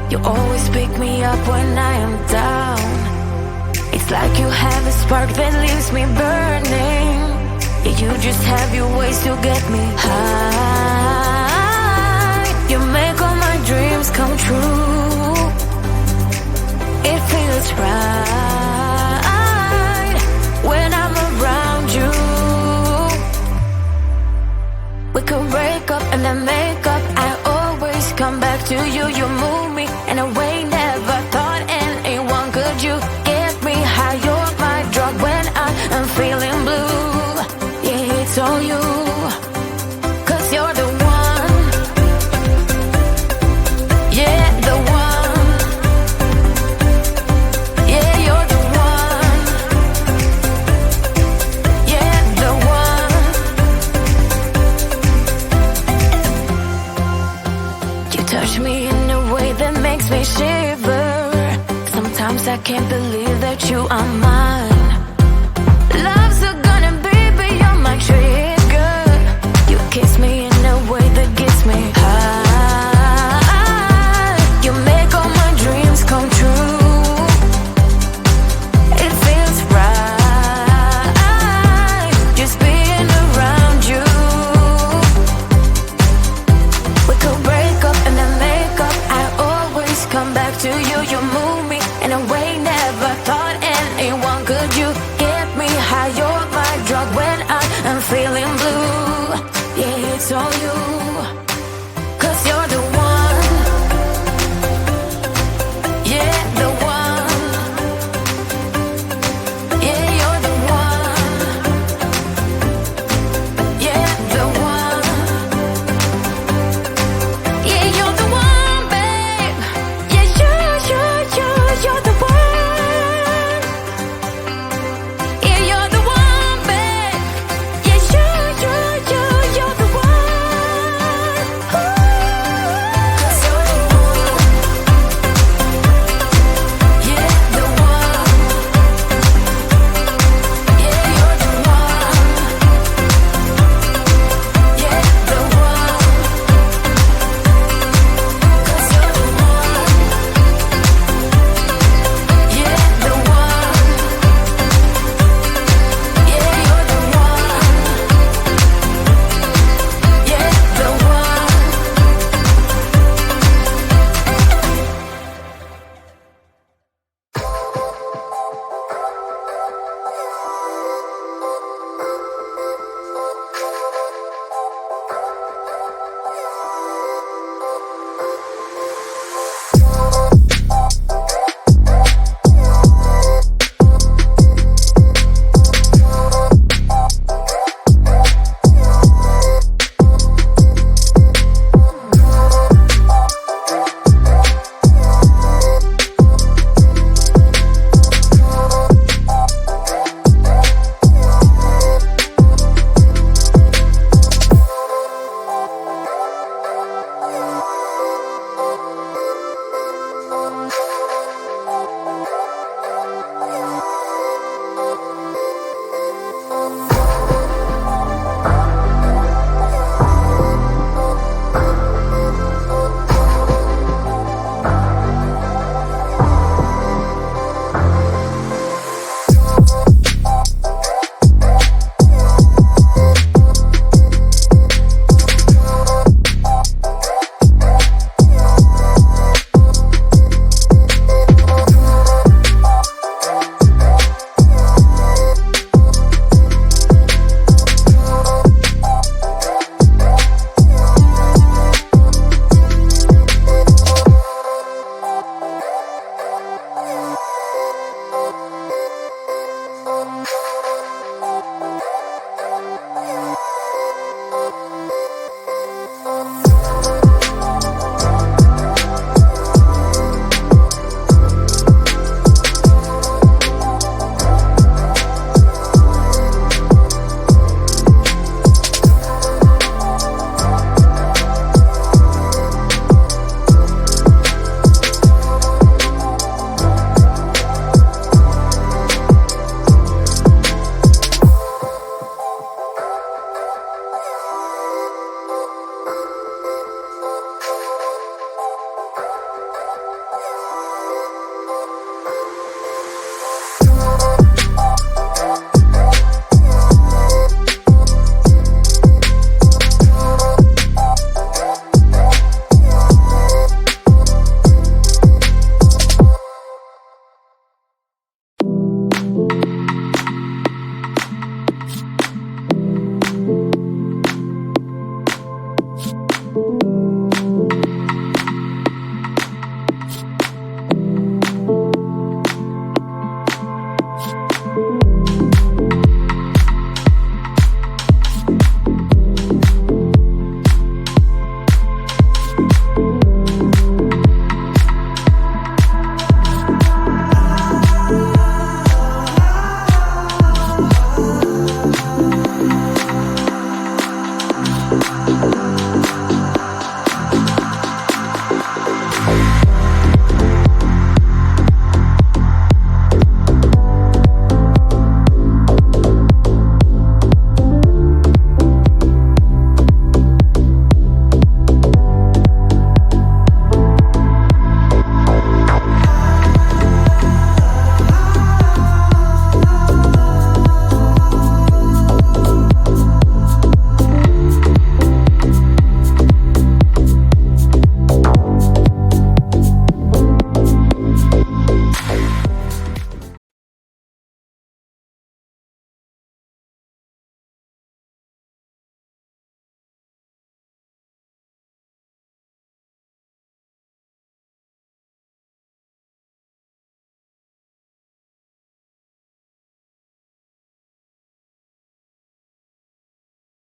You always pick me up when I am down. It's like you have a spark that leaves me burning. Yeah, you just have your ways to get me high. You make all my dreams come true. It feels right when I'm around you. We could break up and then make up. I always come back to you. You move me in a way never thought anyone could. You get me high, you're my drug when I am feeling blue. Yeah, it's all you, 'cause you're the one. Yeah, the one. Yeah, you're the one. Yeah, the one. You touch me in a way that makes me shiver. Sometimes I can't believe that you are mine.